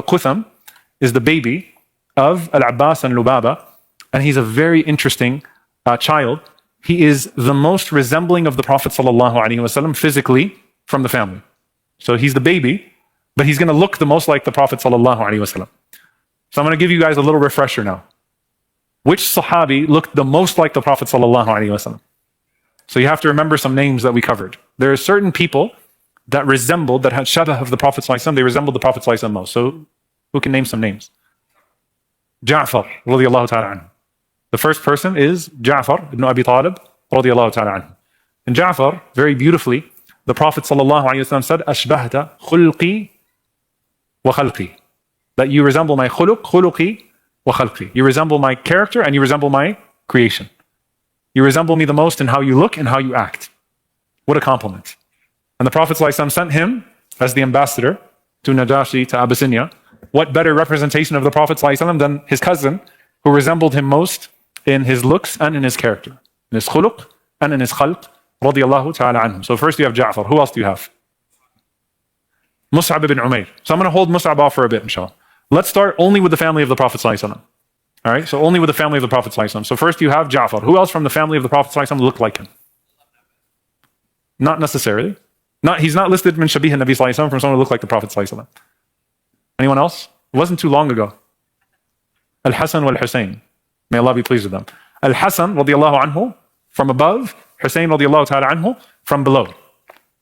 Qutham is the baby of Al-Abbas and Lubaba, and he's a very interesting child. He is the most resembling of the Prophet ﷺ physically from the family. So he's the baby, but he's going to look the most like the Prophet ﷺ. So I'm going to give you guys a little refresher now. Which Sahabi looked the most like the Prophet ﷺ? So you have to remember some names that we covered. There are certain people that resembled, that had shabah of the Prophet ﷺ, they resembled the Prophet ﷺ most. So who can name some names? Ja'far, radiyallahu ta'ala anhu. The first person is Ja'far ibn Abi Talib, radiyallahu ta'ala anhu. And Ja'far, very beautifully, the Prophet ﷺ said, Ashbahta khulqi wa khalqi. That you resemble my khuluqi wa khalqi. You resemble my character and you resemble my creation. You resemble me the most in how you look and how you act. What a compliment. And the Prophet ﷺ sent him as the ambassador to Najashi, to Abyssinia. What better representation of the Prophet ﷺ than his cousin, who resembled him most in his looks and in his character, in his khuluq and in his khalq, radiyallahu ta'ala anhum. So first you have Ja'far. Who else do you have? Mus'ab ibn Umair. So I'm going to hold Mus'ab off for a bit, inshallah. Let's start only with the family of the Prophet ﷺ. All right, so only with the family of the Prophet ﷺ. So first you have Ja'far. Who else from the family of the Prophet ﷺ looked like him? Not necessarily. He's not listed min shabih al-Nabi ﷺ from someone who looked like the Prophet ﷺ. Anyone else? It wasn't too long ago. Al-Hasan wal-Husayn. May Allah be pleased with them. Al-Hasan radiyallahu anhu from above, Husayn radiyallahu ta'ala anhu from below.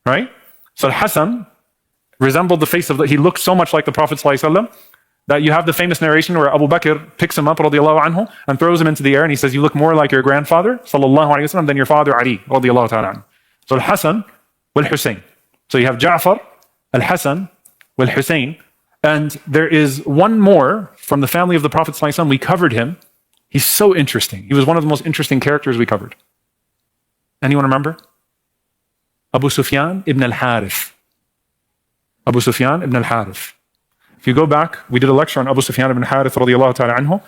Right? So Al-Hasan resembled the face of he looked so much like the Prophet ﷺ that you have the famous narration where Abu Bakr picks him up radiyallahu anhu and throws him into the air and he says, you look more like your grandfather sallallahu alayhi wa sallam than your father Ali radiyallahu ta'ala anhu. So Al-Hasan wal-Husayn. So you have Ja'far, Al-Hasan wal-Husayn. And there is one more from the family of the Prophet ﷺ. We covered him. He's so interesting. He was one of the most interesting characters we covered. Anyone remember? Abu Sufyan ibn al-Harith. Abu Sufyan ibn al-Harith. If you go back, we did a lecture on Abu Sufyan ibn al-Harith radiyallahu ta'ala anhu.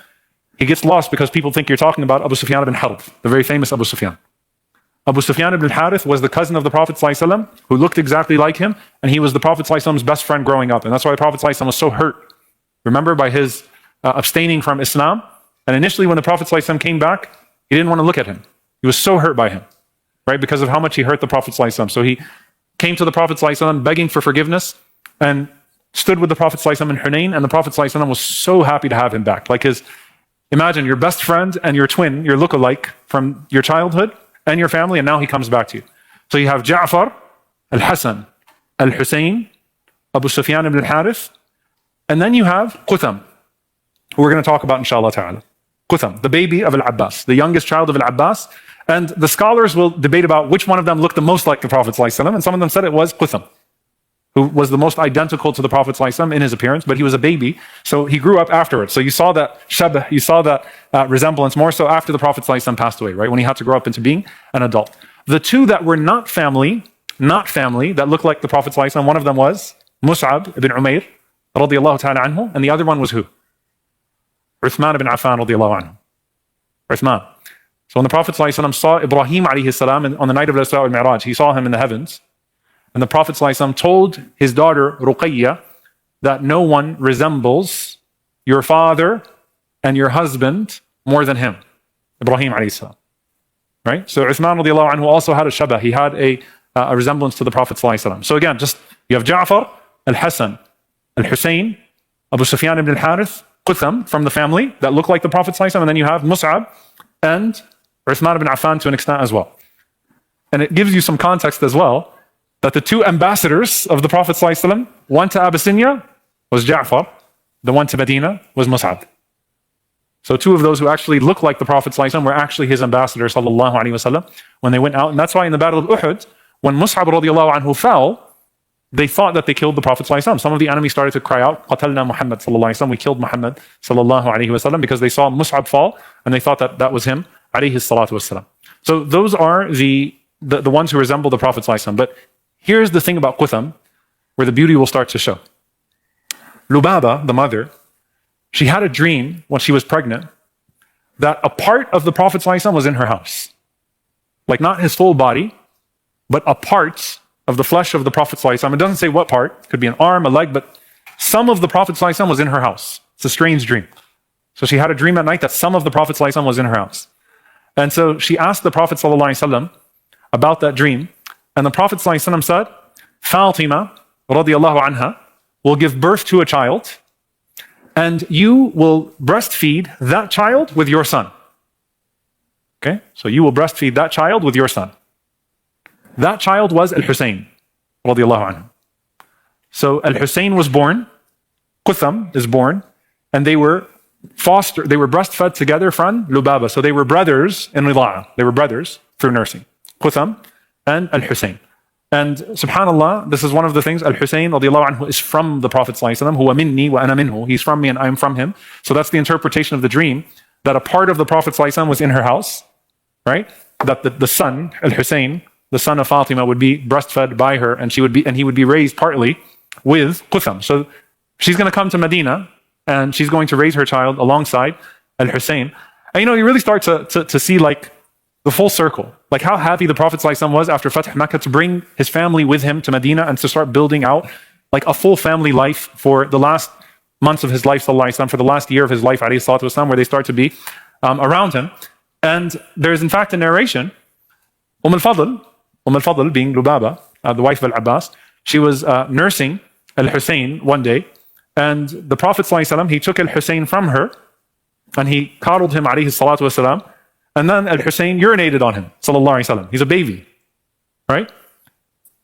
He gets lost because people think you're talking about Abu Sufyan ibn Harb, the very famous Abu Sufyan. Abu Sufyan ibn al-Harith was the cousin of the Prophet ﷺ who looked exactly like him, and he was the Prophet ﷺ's best friend growing up. And that's why the Prophet ﷺ was so hurt, remember, by his abstaining from Islam. And initially when the Prophet ﷺ came back, he didn't want to look at him. He was so hurt by him, right, because of how much he hurt the Prophet ﷺ. So he came to the Prophet ﷺ begging for forgiveness and stood with the Prophet ﷺ in Hunayn, and the Prophet ﷺ was so happy to have him back. Like imagine your best friend and your twin, your lookalike from your childhood, and your family, and now he comes back to you. So you have Ja'far, Al-Hasan, Al-Husayn, Abu Sufyan ibn al-Harith, and then you have Qutham, who we're going to talk about inshallah ta'ala. Qutham, the baby of Al-Abbas, the youngest child of Al-Abbas, and the scholars will debate about which one of them looked the most like the Prophet ﷺ, and some of them said it was Qutham, who was the most identical to the Prophet ﷺ in his appearance, but he was a baby, so he grew up afterwards. So you saw that shabah, you saw that resemblance more so after the Prophet ﷺ passed away, right? When he had to grow up into being an adult. The two that were not family, that looked like the Prophet ﷺ, one of them was Mus'ab ibn Umair, radiyallahu ta'ala anhu, and the other one was who? Uthman ibn Affan, radiyallahu anhu. Uthman. So when the Prophet ﷺ saw Ibrahim alayhi salam on the night of the Isra al-Mi'raj, he saw him in the heavens. And the Prophet ﷺ told his daughter Ruqayya that no one resembles your father and your husband more than him, Ibrahim alayhi salam. Right? So Uthman radiallahu anhu also had a shabah. He had a resemblance to the Prophet ﷺ. So again, just you have Ja'far, Al-Hasan, Al-Husayn, Abu Sufyan ibn al-Harith, Qutham from the family that look like the Prophet ﷺ, and then you have Mus'ab and Uthman ibn Affan to an extent as well. And it gives you some context as well, that the two ambassadors of the Prophet ﷺ, one to Abyssinia was Ja'far, the one to Medina was Mus'ab. So two of those who actually look like the Prophet ﷺ were actually his ambassadors sallallahu alaihi wasallam when they went out. And that's why in the Battle of Uhud, when Mus'ab radiallahu anhu fell, they thought that they killed the Prophet ﷺ. Some of the enemy started to cry out, "Qatalna Muhammad sallallahu alaihi wasallam." We killed Muhammad sallallahu alaihi wasallam, because they saw Mus'ab fall and they thought that that was him alayhi salatu wasallam. So those are the ones who resemble the Prophet ﷺ. But here's the thing about Qutham, where the beauty will start to show. Lubaba, the mother, she had a dream when she was pregnant that a part of the Prophet ﷺ was in her house. Like not his full body, but a part of the flesh of the Prophet ﷺ. It doesn't say what part. It could be an arm, a leg, but some of the Prophet ﷺ was in her house. It's a strange dream. So she had a dream at night that some of the Prophet ﷺ was in her house. And so she asked the Prophet ﷺ about that dream. And the Prophet ﷺ said, Fatima radiallahu anha will give birth to a child, and you will breastfeed that child with your son. Okay? So you will breastfeed that child with your son. That child was Al-Hussein radiallahu anhu. So Al-Hussein was born, Qutham is born, and they were breastfed together from Lubaba. So they were brothers in Rida'a. They were brothers through nursing. Qutham and Al-Hussein. And subhanAllah, this is one of the things, Al-Hussein radiallahu anhu is from the Prophet ﷺ, huwa minni wa ana minhu. He's from me and I'm from him. So that's the interpretation of the dream, that a part of the Prophet ﷺ was in her house, right? That the son, Al-Hussein, the son of Fatima, would be breastfed by her, and he would be raised partly with Qutham. So she's going to come to Medina, and she's going to raise her child alongside Al-Hussein. And you really start to see like the full circle, like how happy the Prophet ﷺ was after Fath Makkah to bring his family with him to Medina and to start building out like a full family life for the last months of his life, ﷺ, for the last year of his life, ﷺ, where they start to be around him. And there's in fact a narration, Al-Fadl being Lubaba, the wife of Al-Abbas, she was nursing Al-Hussein one day, and the Prophet ﷺ, he took Al-Hussein from her, and he coddled him, alayhi salatu wasalam, and then Al-Hussein urinated on him, sallallahu alayhi wasallam. He's a baby, right?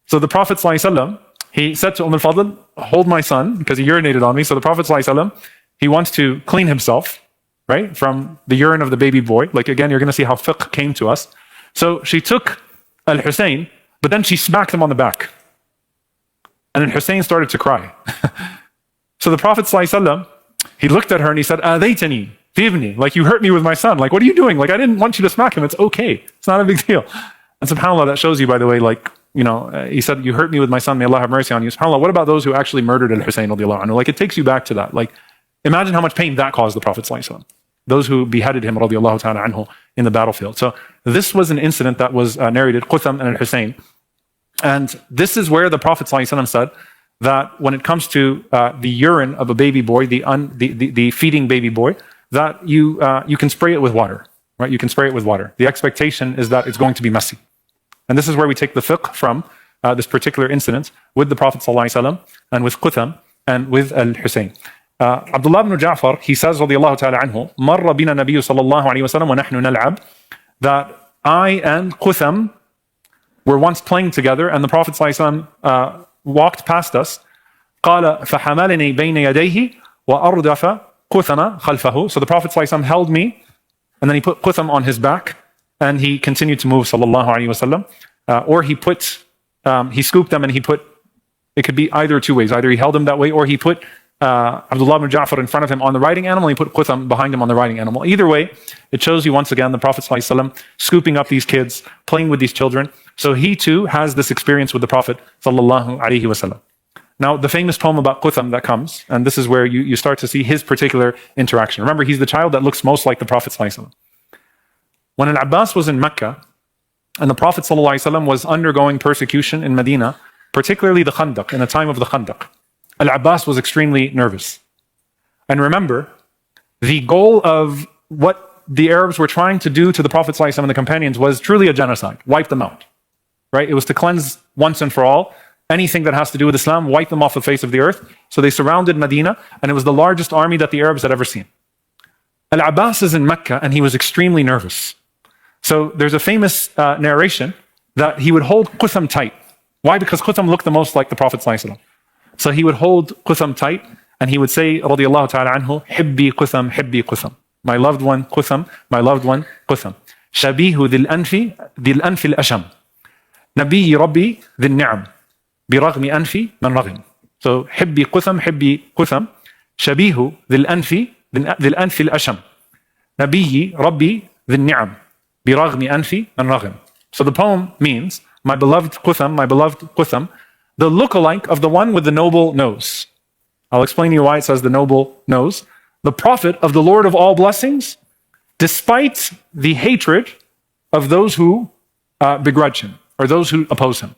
So the Prophet ﷺ, he said to Al-Fadl, hold my son, because he urinated on me. So the Prophet ﷺ, he wants to clean himself, right, from the urine of the baby boy. Like again, you're going to see how fiqh came to us. So she took Al-Hussein, but then she smacked him on the back. And Al-Hussein started to cry. So the Prophet ﷺ, he looked at her and he said, Adaytani, Fibni, like you hurt me with my son. Like, what are you doing? Like, I didn't want you to smack him. It's okay. It's not a big deal. And subhanAllah, that shows you, by the way, like, he said, you hurt me with my son. May Allah have mercy on you. SubhanAllah, what about those who actually murdered Al-Hussein radiallahu anhu? Like, it takes you back to that. Like, imagine how much pain that caused the Prophet ﷺ. Those who beheaded him radiallahu ta'ala anhu in the battlefield. So this was an incident that was narrated, Qutham and Al-Hussein. And this is where the Prophet ﷺ said that when it comes to the urine of a baby boy, the feeding baby boy, that you can spray it with water, right? You can spray it with water. The expectation is that it's going to be messy. And this is where we take the fiqh from this particular incident with the Prophet ﷺ and with Qutham and with Al-Hussein. Abdullah ibn Ja'far, he says, radiyallahu ta'ala anhu, marra bina nabiyyu sallallahu alayhi wa sallam wa nahnu nal'ab, that I and Qutham were once playing together, and the Prophet ﷺ walked past us. قال فحملني بين يديه وأردف قثم خلفه. So the Prophet ﷺ held me, and then he put Qutham on his back, and he continued to move, sallallahu alayhi wa sallam. Or he scooped them and he put, it could be either two ways. Either he held him that way, or he put Abdullah ibn Ja'far in front of him on the riding animal, and he put Qutham behind him on the riding animal. Either way, it shows you once again the Prophet ﷺ scooping up these kids, playing with these children. So he too has this experience with the Prophet ﷺ. Now, the famous poem about Qutham that comes, and this is where you start to see his particular interaction. Remember, he's the child that looks most like the Prophet ﷺ. When Al-Abbas was in Mecca, and the Prophet ﷺ was undergoing persecution in Medina, particularly the Khandaq, in the time of the Khandaq, Al-Abbas was extremely nervous. And remember, the goal of what the Arabs were trying to do to the Prophet ﷺ and the companions was truly a genocide, wipe them out. Right? It was to cleanse once and for all anything that has to do with Islam, wipe them off the face of the earth. So they surrounded Medina, and it was the largest army that the Arabs had ever seen. Al-Abbas is in Mecca, and he was extremely nervous. So there's a famous narration that he would hold Qutham tight. Why? Because Qutham looked the most like the Prophet ﷺ. So he would hold Qutham tight, and he would say, radiyallahu ta'ala anhu, hibbi Qutham. My loved one, Qutham, my loved one, Qutham. Shabihu dhil anfi al-asham. Nabiyyi Rabbi dhil ni'am. Biraghmi anfi man raghim. So, hibbi Qutham. Shabihu dhil anfi al-asham. Nabiyyi Rabbi dhil ni'am. Biraghmi anfi man raghim. So the poem means, my beloved Qutham, the lookalike of the one with the noble nose. I'll explain to you why it says the noble nose. The prophet of the Lord of all blessings, despite the hatred of those who begrudge him, or those who oppose him.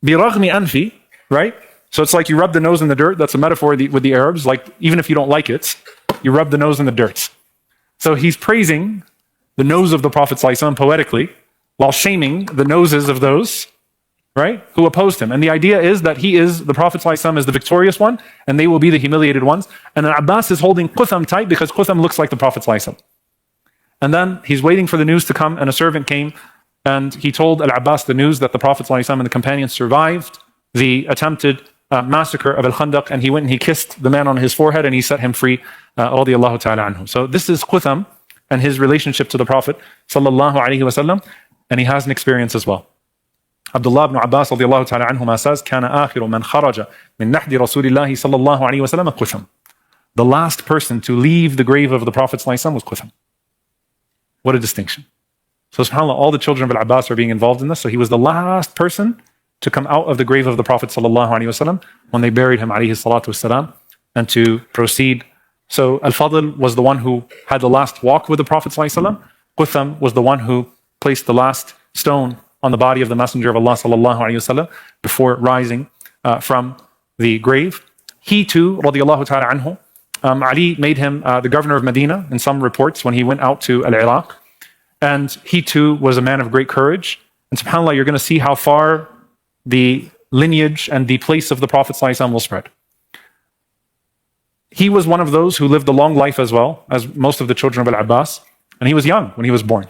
Biraghmi anfi, right? So it's like you rub the nose in the dirt. That's a metaphor with the Arabs. Like, even if you don't like it, you rub the nose in the dirt. So he's praising the nose of the Prophet ﷺ poetically, while shaming the noses of those, right, who opposed him. And the idea is that the Prophet ﷺ is the victorious one, and they will be the humiliated ones. And Abbas is holding Qutham tight because Qutham looks like the Prophet ﷺ. And then he's waiting for the news to come, and a servant came, and he told Al-Abbas the news that the Prophet ﷺ and the companions survived the attempted massacre of Al-Khandaq, and he went and he kissed the man on his forehead, and he set him free, radiyallahu ta'ala anhu. So this is Qutham and his relationship to the Prophet sallallahu alaihi wasallam, and he has an experience as well. Abdullah ibn Abbas radiyallahu ta'ala anhuma says, كان آخر من خرج من نحد رسول الله صلى الله عليه وسلم قثم. The last person to leave the grave of the Prophet sallallahu alaihi wasallam was Qutham. What a distinction. So subhanAllah, all the children of Al-Abbas are being involved in this. So he was the last person to come out of the grave of the Prophet sallallahu alaihi wasallam when they buried him alayhi salatu wasalam, and to proceed. So Al-Fadl was the one who had the last walk with the Prophet sallallahu alaihi wasallam. Qutham was the one who placed the last stone on the body of the Messenger of Allah sallallahu alaihi wasallam before rising from the grave. He too, radiyallahu ta'ala anhu, Ali made him the governor of Medina in some reports when he went out to Al-Iraq. And he too was a man of great courage. And subhanAllah, you're going to see how far the lineage and the place of the Prophet ﷺ will spread. He was one of those who lived a long life as well as most of the children of Al-Abbas. And he was young when he was born.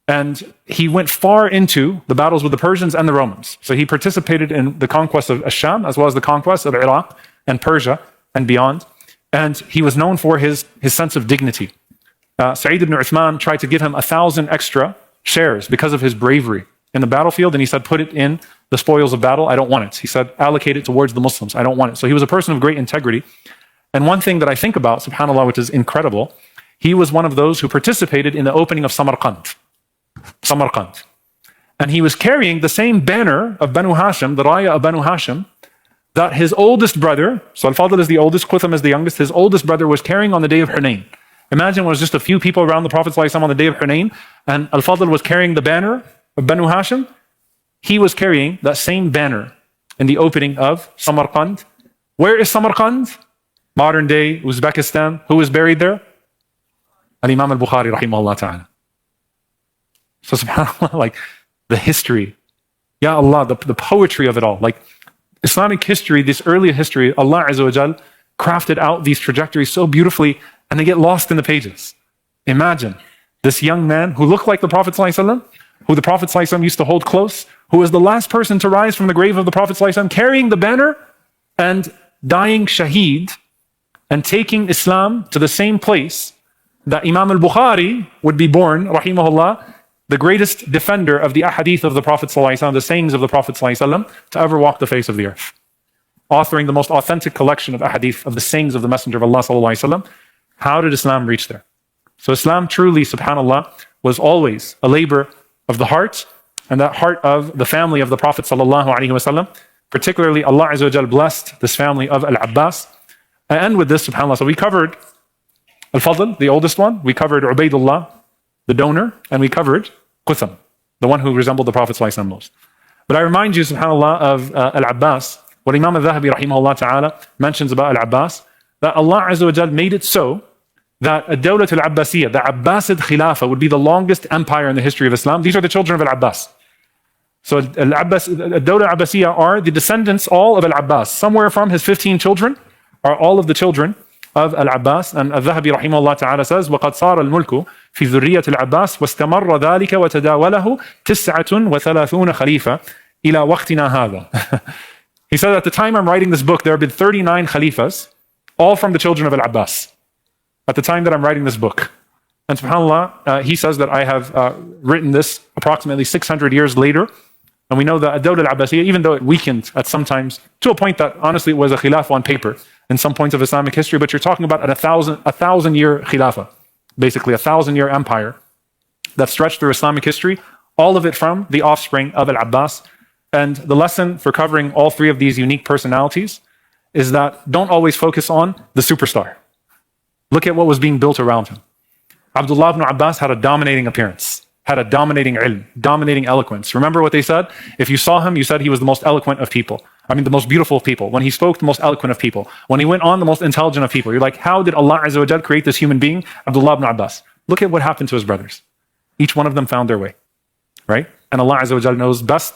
And he went far into the battles with the Persians and the Romans. So he participated in the conquest of Ash-Sham as well as the conquest of Iraq and Persia and beyond. And he was known for his sense of dignity. Sa'id ibn Uthman tried to give him 1,000 extra shares because of his bravery in the battlefield. And he said, put it in the spoils of battle. I don't want it. He said, allocate it towards the Muslims. I don't want it. So he was a person of great integrity. And one thing that I think about, subhanAllah, which is incredible, he was one of those who participated in the opening of Samarkand. And he was carrying the same banner of Banu Hashim, the Raya of Banu Hashim, that his oldest brother, so Al-Fadl is the oldest, Qutham is the youngest, his oldest brother was carrying on the day of Hunayn. Imagine it was just a few people around the Prophet ﷺ on the day of Hunayn, and Al-Fadl was carrying the banner of Banu Hashim. He was carrying that same banner in the opening of Samarkand. Where is Samarkand? Modern day Uzbekistan. Who is buried there? Al-Imam al-Bukhari, rahimahullah ta'ala. So subhanAllah, like the history, Ya Allah, the poetry of it all. Like Islamic history, this early history, Allah Azza wa Jal crafted out these trajectories so beautifully, and they get lost in the pages. Imagine this young man who looked like the Prophet ﷺ, who the Prophet ﷺ used to hold close, who was the last person to rise from the grave of the Prophet ﷺ, carrying the banner and dying shaheed and taking Islam to the same place that Imam al-Bukhari would be born, rahimahullah, the greatest defender of the ahadith of the Prophet ﷺ, the sayings of the Prophet ﷺ, to ever walk the face of the earth. Authoring the most authentic collection of ahadith of the sayings of the Messenger of Allah ﷺ. How did Islam reach there? So Islam truly, subhanAllah, was always a labor of the heart, and that heart of the family of the Prophet ﷺ. Particularly, Allah Azza wa Jal blessed this family of Al-Abbas. And with this, subhanAllah, so we covered Al-Fadl, the oldest one. We covered Ubaidullah, the donor, and we covered Qutham, the one who resembled the Prophet ﷺ most. But I remind you, subhanAllah, of Al-Abbas, what Imam al-Dhahabi, rahimahullah ta'ala, mentions about Al-Abbas, that Allah Azza wa Jal made it so that Ad-Dawlat al-Abbasiyya, the Abbasid Khilafah, would be the longest empire in the history of Islam. These are the children of Al-Abbas. So Ad-Dawlat al-Abbasiyya are the descendants all of Al-Abbas. Somewhere from his 15 children are all of the children of Al-Abbas. And Al-Dhahabi rahimahullah ta'ala says, وَقَدْ صَارَ الْمُلْكُ فِي ذُرِّيَّةِ الْعَبَّاسِ وَاسْتَمَرَّ ذَلِكَ وَتَدَاوَلَهُ 39 خَلِيفَةً إِلَى وَقْتِنَا هَذَا. He said, at the time I'm writing this book, there have been 39 Khalifas, all from the children of Al-Abbas, at the time that I'm writing this book. And subhanAllah, he says that I have written this approximately 600 years later. And we know that Ad-Dawla al-Abbasiyya, even though it weakened at some times, to a point that honestly it was a khilafah on paper in some points of Islamic history, but you're talking about a 1,000-year khilafah, basically a 1,000-year empire that stretched through Islamic history, all of it from the offspring of Al-Abbas. And the lesson for covering all three of these unique personalities is that don't always focus on the superstar. Look at what was being built around him. Abdullah ibn Abbas had a dominating appearance, had a dominating ilm, dominating eloquence. Remember what they said? If you saw him, you said he was the most eloquent of people. I mean, the most beautiful of people. When he spoke, the most eloquent of people. When he went on, the most intelligent of people. You're like, how did Allah Azza wa Jal create this human being? Abdullah ibn Abbas. Look at what happened to his brothers. Each one of them found their way, right? And Allah Azza wa Jal knows best